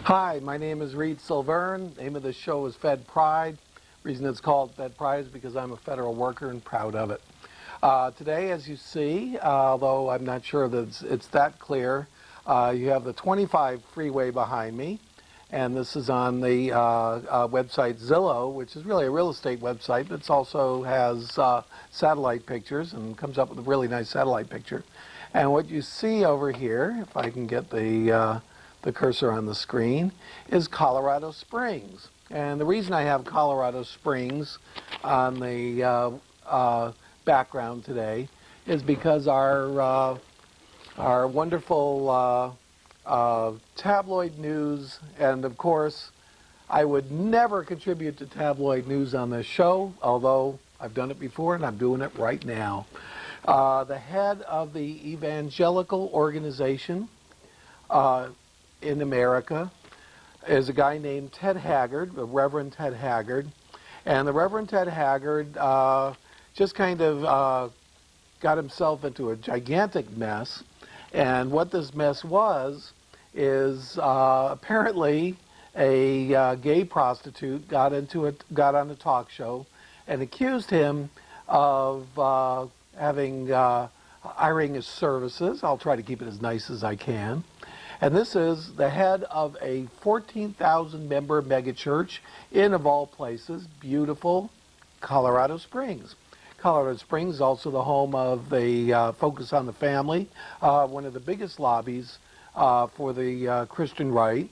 Hi, my name is Reed Silverne. Name of the show is Fed Pride. Reason it's called Fed Pride is because I'm a federal worker and proud of it. Today, as you see, although I'm not sure that it's that clear, you have the 25 freeway behind me, and this is on the website Zillow, which is really a real estate website. It also has satellite pictures and comes up with a really nice satellite picture. And what you see over here, if I can get the cursor on the screen, is Colorado Springs. And the reason I have Colorado Springs on the background today is because our wonderful tabloid news, and of course I would never contribute to tabloid news on this show, although I've done it before and I'm doing it right now. The head of the Evangelical organization in America is a guy named Ted Haggard, the Reverend Ted Haggard. And the Reverend Ted Haggard just kind of got himself into a gigantic mess. And what this mess was is apparently a gay prostitute got on a talk show and accused him of hiring his services. I'll try to keep it as nice as I can. And this is the head of a 14,000 member megachurch in, of all places, beautiful Colorado Springs. Colorado Springs is also the home of the Focus on the Family, one of the biggest lobbies for the Christian right.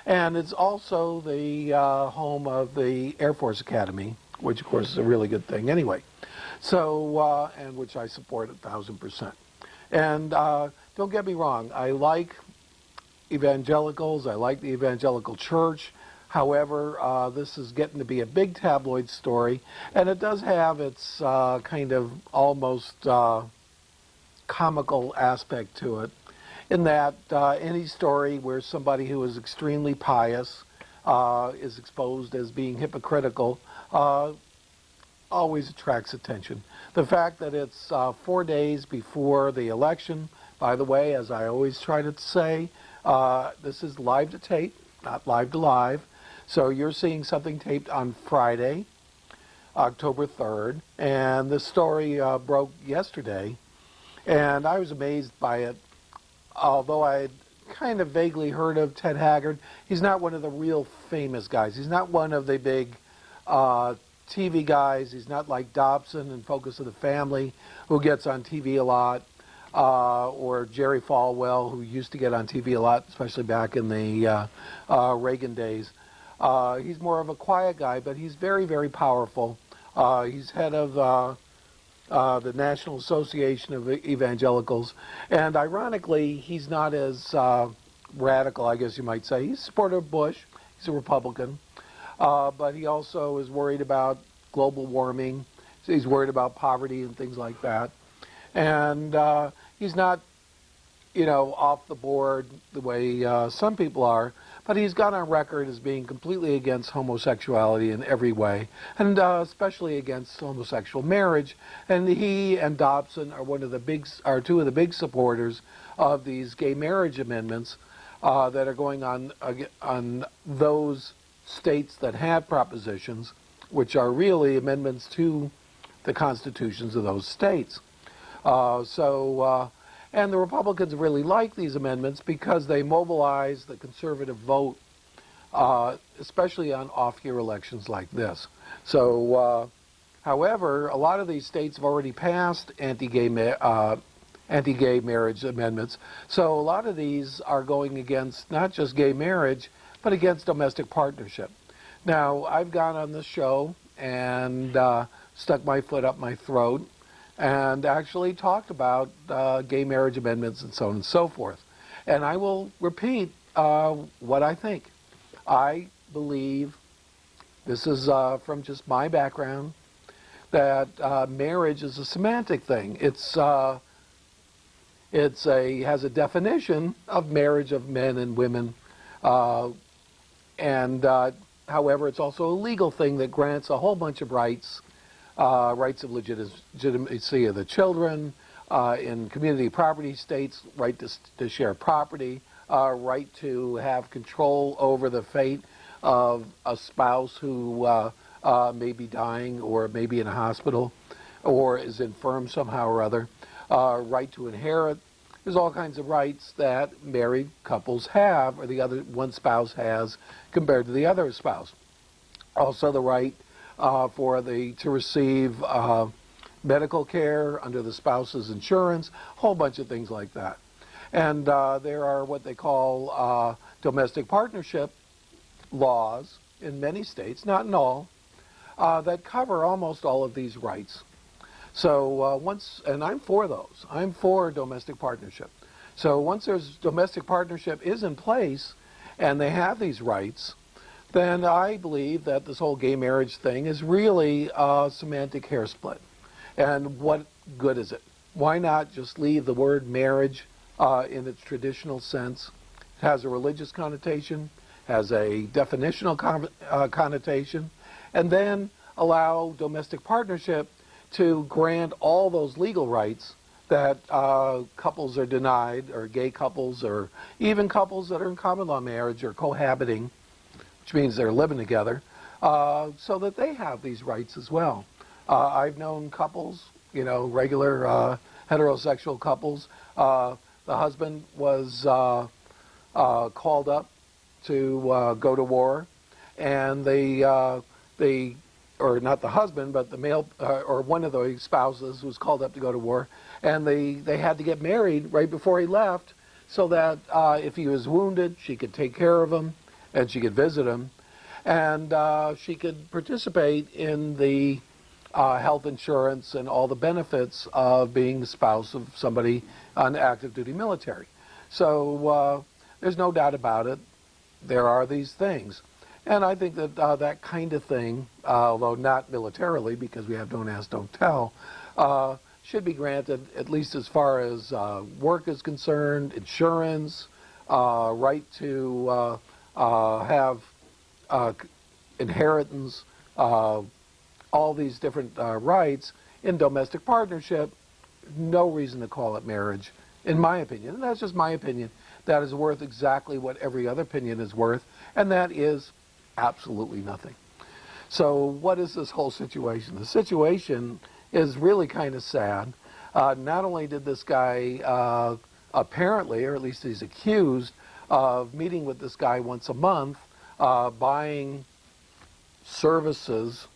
And it's also the home of the Air Force Academy, which of course is a really good thing anyway. So, and which I support 1,000%. And don't get me wrong, I like evangelicals, I like the evangelical church. However, this is getting to be a big tabloid story, and it does have its kind of almost comical aspect to it, in that any story where somebody who is extremely pious is exposed as being hypocritical always attracts attention. The fact that it's 4 days before the election, by the way, as I always try to say, this is live to tape, not live to live. So you're seeing something taped on Friday, October 3rd, and the story broke yesterday, and I was amazed by it. Although I had kind of vaguely heard of Ted Haggard, he's not one of the real famous guys. He's not one of the big TV guys. He's not like Dobson and Focus of the Family, who gets on TV a lot. Or Jerry Falwell, who used to get on TV a lot, especially back in the Reagan days. He's more of a quiet guy, but he's very, very powerful. He's head of the National Association of Evangelicals, and ironically, he's not as radical, I guess you might say. He's a supporter of Bush. He's a Republican, but he also is worried about global warming. He's worried about poverty and things like that. And he's not, off the board the way some people are, but he's got on record as being completely against homosexuality in every way, and especially against homosexual marriage. And he and Dobson are two of the big supporters of these gay marriage amendments that are going on those states that have propositions, which are really amendments to the constitutions of those states. And the Republicans really like these amendments because they mobilize the conservative vote, especially on off-year elections like this. So, however, a lot of these states have already passed anti-gay marriage amendments. So a lot of these are going against not just gay marriage, but against domestic partnership. Now, I've gone on this show and stuck my foot up my throat and actually talked about gay marriage amendments and so on and so forth. And I will repeat what I think. I believe, this is from just my background, that marriage is a semantic thing. It has a definition of marriage of men and women, however, it's also a legal thing that grants a whole bunch of rights. Rights of legitimacy of the children, in community property states, right to share property, right to have control over the fate of a spouse who may be dying or may be in a hospital or is infirm somehow or other, right to inherit. There's all kinds of rights that married couples have, or the other one spouse has, compared to the other spouse. Also, the right to receive medical care under the spouse's insurance, a whole bunch of things like that. And there are what they call domestic partnership laws in many states, not in all, that cover almost all of these rights. So and I'm for those. I'm for domestic partnership. So once domestic partnership is in place and they have these rights, then I believe that this whole gay marriage thing is really a semantic hair split. And what good is it? Why not just leave the word marriage in its traditional sense? It has a religious connotation, has a definitional connotation, and then allow domestic partnership to grant all those legal rights that couples are denied, or gay couples, or even couples that are in common law marriage or cohabiting, which means they're living together, so that they have these rights as well. I've known couples, regular heterosexual couples. The husband was called up to go to war, and or not the husband, but the male, or one of the spouses was called up to go to war, and they had to get married right before he left, so that if he was wounded, she could take care of him, and she could visit him, and she could participate in the health insurance and all the benefits of being the spouse of somebody on active duty military. So there's no doubt about it. There are these things. And I think that that kind of thing, although not militarily, because we have don't ask, don't tell, should be granted, at least as far as work is concerned, insurance, right to have inheritance, all these different rights in domestic partnership. No reason to call it marriage, in my opinion. And that's just my opinion. That is worth exactly what every other opinion is worth, and that is absolutely nothing. So what is this whole situation? The situation is really kind of sad. Not only did this guy apparently, or at least he's accused of meeting with this guy once a month, buying services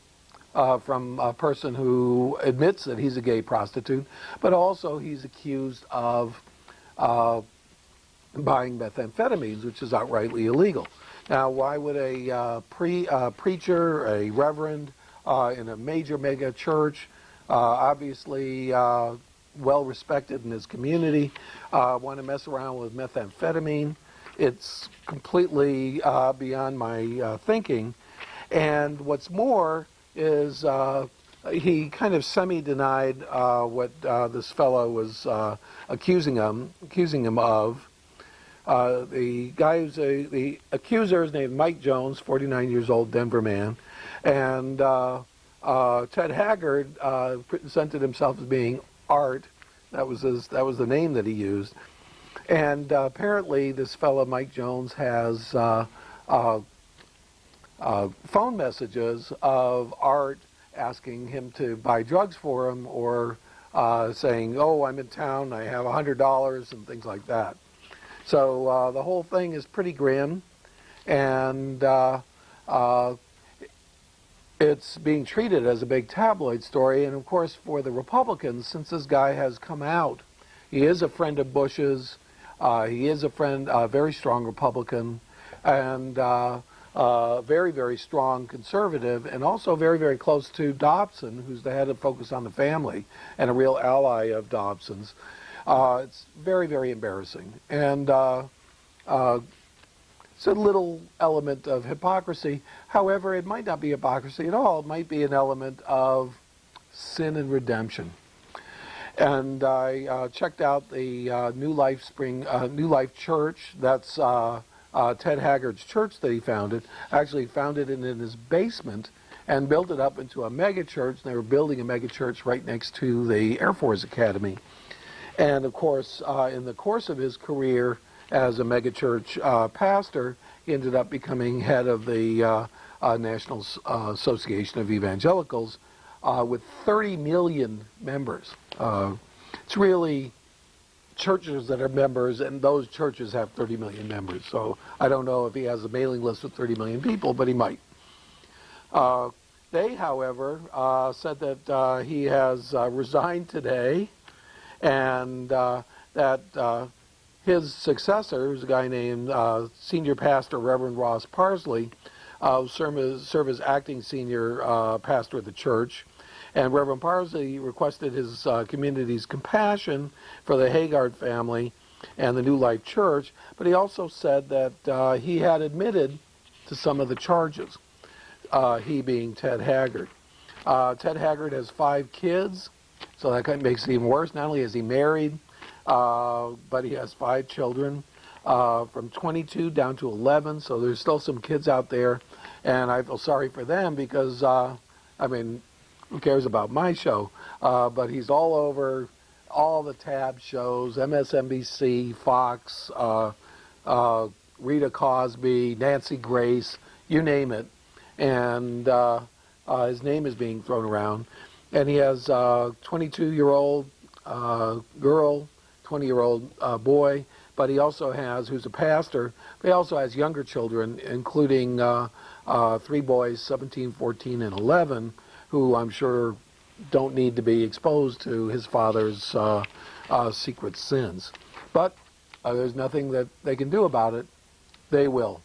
from a person who admits that he's a gay prostitute, but also he's accused of buying methamphetamines, which is outrightly illegal. Now, why would a preacher, a reverend in a major mega church, obviously well respected in his community, want to mess around with methamphetamine? It's completely beyond my thinking. And what's more is he kind of semi-denied what this fellow was accusing him of. The guy the accuser is named Mike Jones, 49 years old, Denver man, and Ted Haggard presented himself as being Art. That was the name that he used, and apparently this fellow Mike Jones has phone messages of Art asking him to buy drugs for him, or saying, "Oh, I'm in town, I have $100," and things like that. So the whole thing is pretty grim, and it's being treated as a big tabloid story. And of course, for the Republicans, since this guy has come out, he is a friend of Bush's, he is a very strong Republican, and very, very strong conservative, and also very, very close to Dobson, who's the head of Focus on the Family and a real ally of Dobson's. It's very, very embarrassing. And it's a little element of hypocrisy. However, it might not be hypocrisy at all. It might be an element of sin and redemption. And I checked out the New Life Church. That's Ted Haggard's church that he founded. Actually founded it in his basement and built it up into a mega church. And they were building a mega church right next to the Air Force Academy. And of course, in the course of his career, as a megachurch pastor. He ended up becoming head of the National Association of Evangelicals with 30 million members. It's really churches that are members, and those churches have 30 million members. So I don't know if he has a mailing list with 30 million people, but he might. They, however, said that he has resigned today, and that his successor, who's a guy named Senior Pastor Reverend Ross Parsley, serve as acting senior pastor of the church. And Reverend Parsley requested his community's compassion for the Haggard family and the New Life Church, but he also said that he had admitted to some of the charges, he being Ted Haggard. Ted Haggard has 5 kids, so that kind of makes it even worse. Not only is he married, but he has 5 children, from 22 down to 11, so there's still some kids out there, and I feel sorry for them because, I mean, who cares about my show? But he's all over all the tab shows, MSNBC, Fox, Rita Cosby, Nancy Grace, you name it. And his name is being thrown around. And he has a 22-year-old girl, 20-year-old boy, but he also has, who's a pastor, but he also has younger children, including 3 boys, 17, 14, and 11, who I'm sure don't need to be exposed to his father's secret sins. But there's nothing that they can do about it. They will.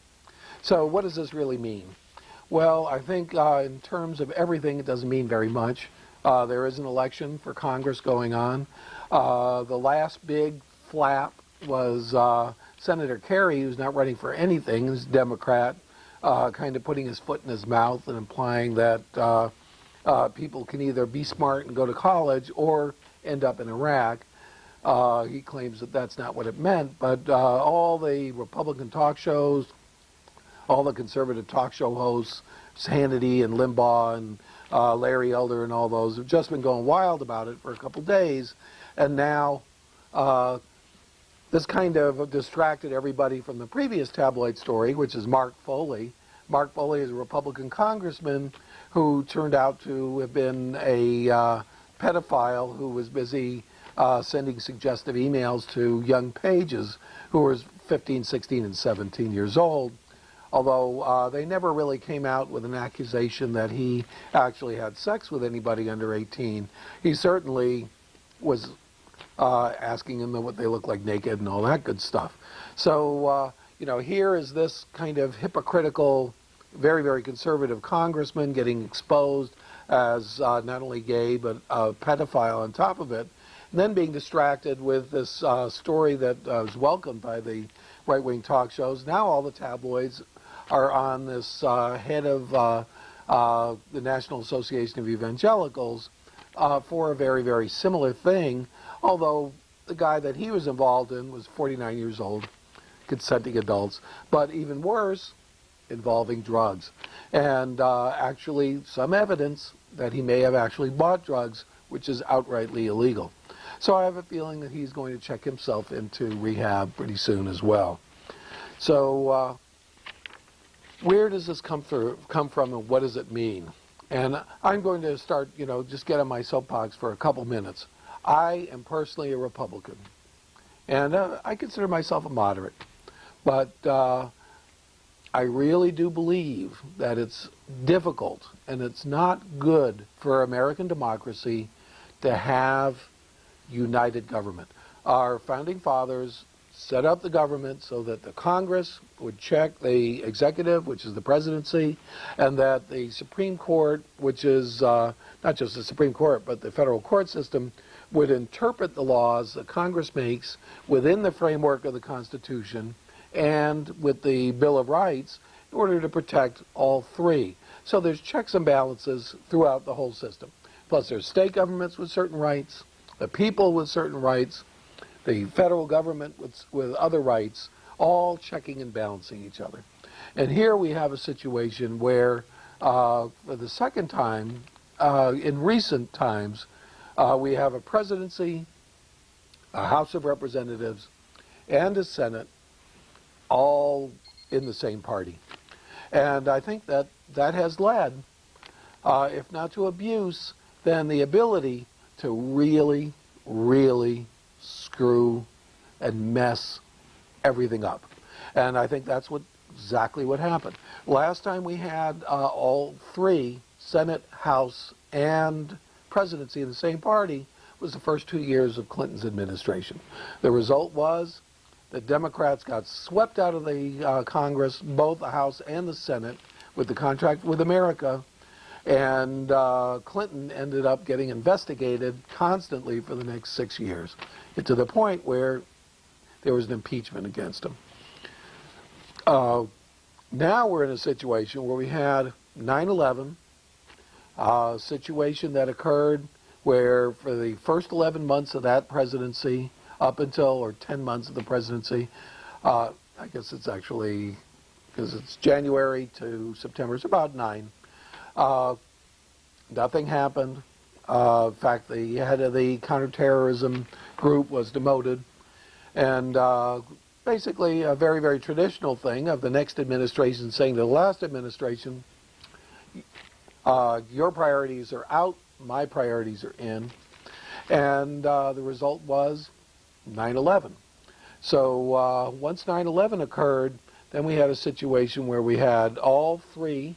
So what does this really mean? Well, I think in terms of everything, it doesn't mean very much. There is an election for Congress going on. The last big flap was Senator Kerry, who's not running for anything, who's a Democrat, kind of putting his foot in his mouth and implying that people can either be smart and go to college or end up in Iraq. He claims that that's not what it meant, but all the Republican talk shows, all the conservative talk show hosts, Hannity and Limbaugh and Larry Elder and all those, have just been going wild about it for a couple days, and now this kind of distracted everybody from the previous tabloid story, which is Mark Foley. Mark Foley is a Republican congressman who turned out to have been a pedophile who was busy sending suggestive emails to young pages who were 15, 16, and 17 years old, although they never really came out with an accusation that he actually had sex with anybody under 18. He certainly was asking them what they look like naked and all that good stuff. So, you know, here is this kind of hypocritical, very, very conservative congressman getting exposed as not only gay, but a pedophile on top of it, and then being distracted with this story that was welcomed by the right-wing talk shows. Now all the tabloids are on this head of the National Association of Evangelicals for a very, very similar thing, although the guy that he was involved in was 49 years old, consenting adults, but even worse, involving drugs. And actually some evidence that he may have actually bought drugs, which is outrightly illegal. So I have a feeling that he's going to check himself into rehab pretty soon as well. So where does this come from, and what does it mean? And I'm going to start, you know, just get on my soapbox for a couple minutes. I am personally a Republican, and I consider myself a moderate, but I really do believe that it's difficult and it's not good for American democracy to have united government. Our founding fathers set up the government so that the Congress would check the executive, which is the presidency, and that the Supreme Court, which is not just the Supreme Court, but the federal court system, would interpret the laws that Congress makes within the framework of the Constitution and with the Bill of Rights in order to protect all three. So there's checks and balances throughout the whole system. Plus there's state governments with certain rights, the people with certain rights, the federal government with other rights, all checking and balancing each other. And here we have a situation where, for the second time, in recent times, we have a presidency, a House of Representatives, and a Senate all in the same party. And I think that that has led, if not to abuse, then the ability to really, really screw and mess everything up. And I think that's exactly what happened. Last time we had all three, Senate, House, and presidency in the same party, was the first 2 years of Clinton's administration. The result was the Democrats got swept out of the Congress, both the House and the Senate, with the contract with America, and Clinton ended up getting investigated constantly for the next 6 years, to the point where there was an impeachment against him. Now we're in a situation where we had 9/11, a situation that occurred where for the first 11 months of that presidency, up until, or 10 months of the presidency, I guess it's actually, because it's January to September, it's about 9. Nothing happened. In fact, the head of the counterterrorism group was demoted. And basically a very, very traditional thing of the next administration saying to the last administration, your priorities are out, my priorities are in. And the result was 9/11. So once 9/11 occurred, then we had a situation where we had all three,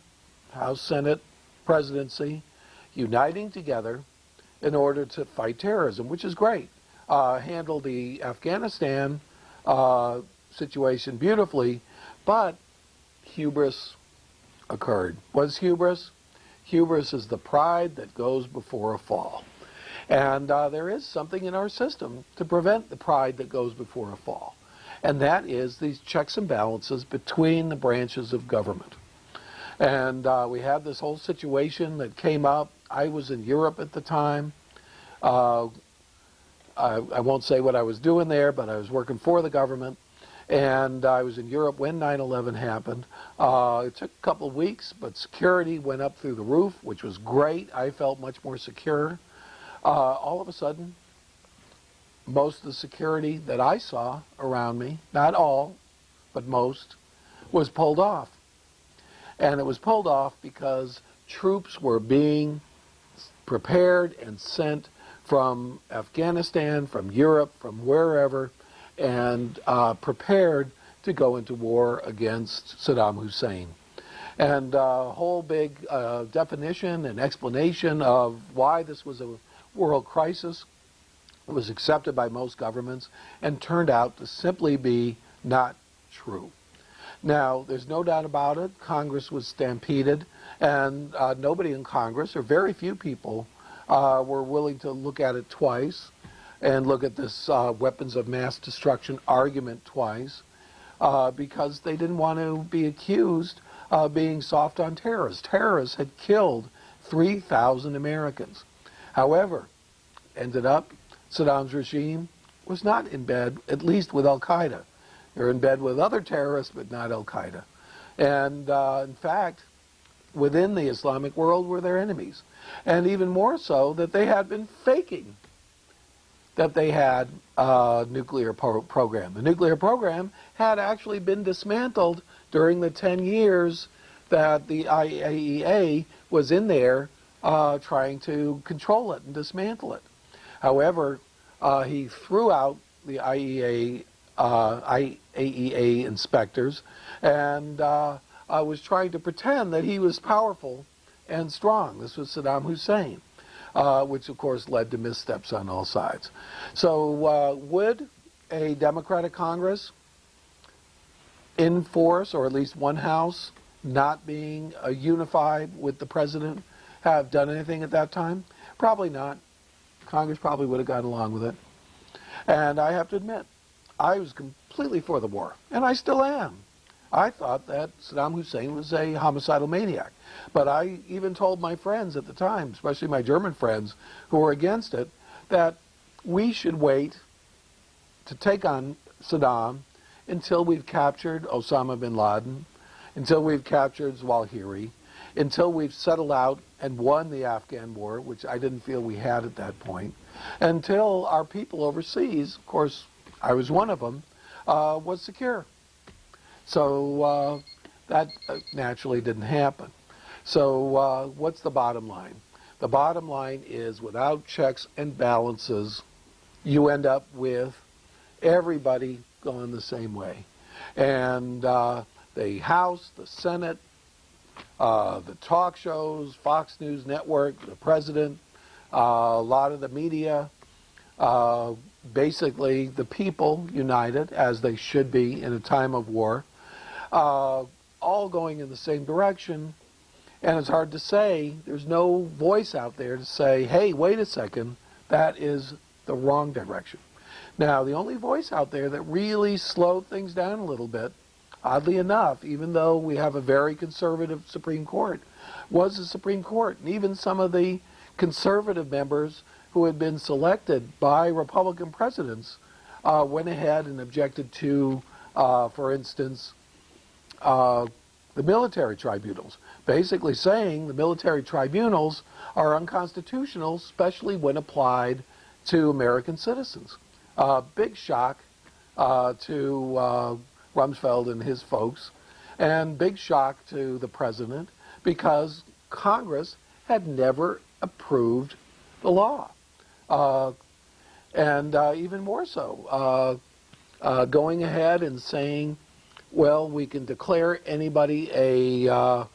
House, Senate, presidency, uniting together in order to fight terrorism, which is great. Handled the Afghanistan situation beautifully, but hubris occurred. What's hubris? Hubris is the pride that goes before a fall. And there is something in our system to prevent the pride that goes before a fall. And that is these checks and balances between the branches of government. And we had this whole situation that came up. I was in Europe at the time. I won't say what I was doing there, but I was working for the government. And I was in Europe when 9/11 happened. It took a couple of weeks, but security went up through the roof, which was great. I felt much more secure. All of a sudden, most of the security that I saw around me, not all, but most, was pulled off. And it was pulled off because troops were being prepared and sent from Afghanistan, from Europe, from wherever, and prepared to go into war against Saddam Hussein. And a whole big definition and explanation of why this was a world crisis was accepted by most governments and turned out to simply be not true. Now, there's no doubt about it, Congress was stampeded, and nobody in Congress, or very few people, were willing to look at it twice and look at this weapons of mass destruction argument twice, because they didn't want to be accused of being soft on terrorists. Terrorists had killed 3,000 Americans. However, ended up, Saddam's regime was not in bed, at least with Al-Qaeda. They're in bed with other terrorists, but not Al-Qaeda. And in fact, within the Islamic world were their enemies. And even more so, that they had been faking that they had a nuclear program. The nuclear program had actually been dismantled during the 10 years that the IAEA was in there trying to control it and dismantle it. However, he threw out the IAEA inspectors and was trying to pretend that he was powerful and strong. This was Saddam Hussein, which of course led to missteps on all sides. So would a Democratic Congress in force, or at least one House, not being unified with the president, have done anything at that time? Probably not. Congress probably would have gotten along with it. And I have to admit, I was completely for the war, and I still am. I thought that Saddam Hussein was a homicidal maniac. But I even told my friends at the time, especially my German friends who were against it, that we should wait to take on Saddam until we've captured Osama bin Laden, until we've captured Zawahiri, until we've settled out and won the Afghan war, which I didn't feel we had at that point, until our people overseas, of course I was one of them, was secure. So that naturally didn't happen. So what's the bottom line? The bottom line is without checks and balances, you end up with everybody going the same way. And the House, the Senate, the talk shows, Fox News Network, the president, a lot of the media, basically the people united, as they should be in a time of war, all going in the same direction. And it's hard to say, there's no voice out there to say, hey, wait a second, that is the wrong direction. Now, the only voice out there that really slowed things down a little bit, oddly enough, even though we have a very conservative Supreme Court, was the Supreme Court. And even some of the conservative members who had been selected by Republican presidents went ahead and objected to, for instance, the military tribunals, basically saying the military tribunals are unconstitutional, especially when applied to American citizens. Big shock to Rumsfeld and his folks, and big shock to the president, because Congress had never approved the law. And even more so, going ahead and saying, well, we can declare anybody a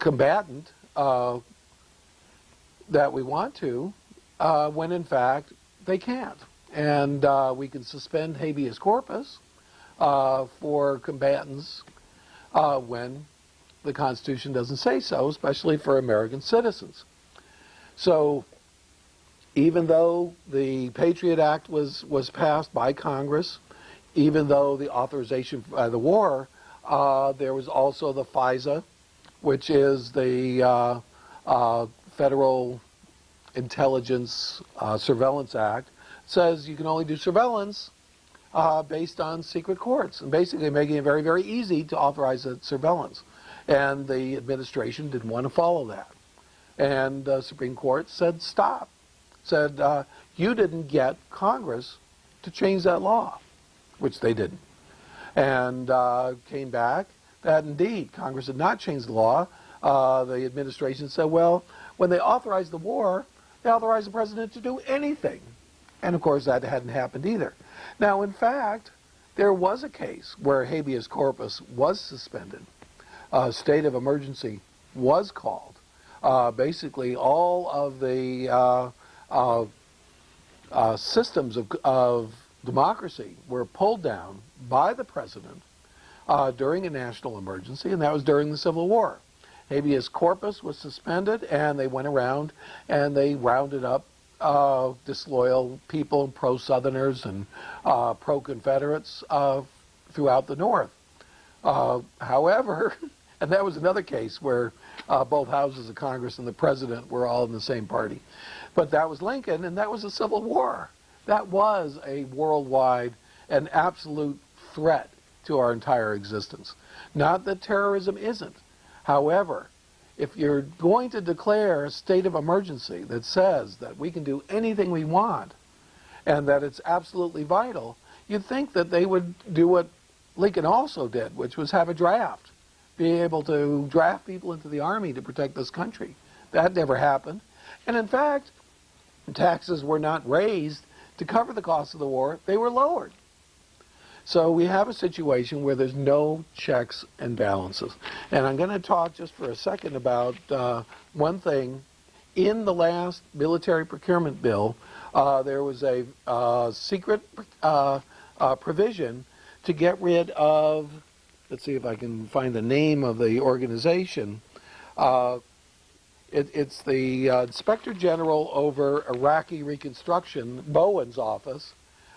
combatant that we want to, when in fact they can't. And we can suspend habeas corpus for combatants when the Constitution doesn't say so, especially for American citizens. So even though the Patriot Act was passed by Congress, even though the authorization for the war, there was also the FISA, which is the Federal Intelligence Surveillance Act, says you can only do surveillance based on secret courts, and basically making it very, very easy to authorize that surveillance. And the administration didn't want to follow that. And the Supreme Court said stop. Said, you didn't get Congress to change that law, which they didn't. And came back that indeed Congress had not changed the law. The administration said, well, when they authorized the war, they authorized the president to do anything. And of course that hadn't happened either. Now in fact, there was a case where habeas corpus was suspended. A state of emergency was called. Basically all of the systems of democracy were pulled down by the president during a national emergency, and that was during the Civil War. Habeas corpus was suspended, and they went around and they rounded up disloyal people, pro-Southerners and pro-Confederates throughout the North. However, and that was another case where both houses of Congress and the president were all in the same party. But that was Lincoln, and that was a Civil War. That was a worldwide and absolute threat to our entire existence. Not that terrorism isn't. However, if you're going to declare a state of emergency that says that we can do anything we want and that it's absolutely vital, you'd think that they would do what Lincoln also did, which was have a draft, be able to draft people into the army to protect this country. That never happened. And in fact, taxes were not raised to cover the cost of the war. They were lowered. So we have a situation where there's no checks and balances. And I'm going to talk just for a second about one thing. In the last military procurement bill, there was a secret provision to get rid of, let's see if I can find the name of the organization. It's the Inspector General over Iraqi Reconstruction, Bowen's office,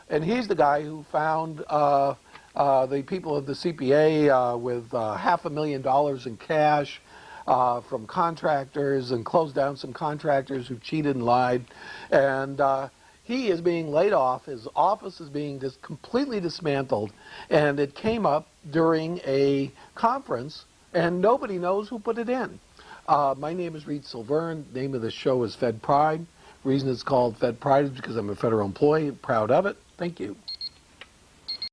and he's the guy who found the people of the CPA with $500,000 in cash from contractors and closed down some contractors who cheated and lied. And he is being laid off. His office is being just completely dismantled. And it came up during a conference, and nobody knows who put it in. My name is Reed Silverne. The name of the show is Fed Pride. The reason it's called Fed Pride is because I'm a federal employee, proud of it. Thank you.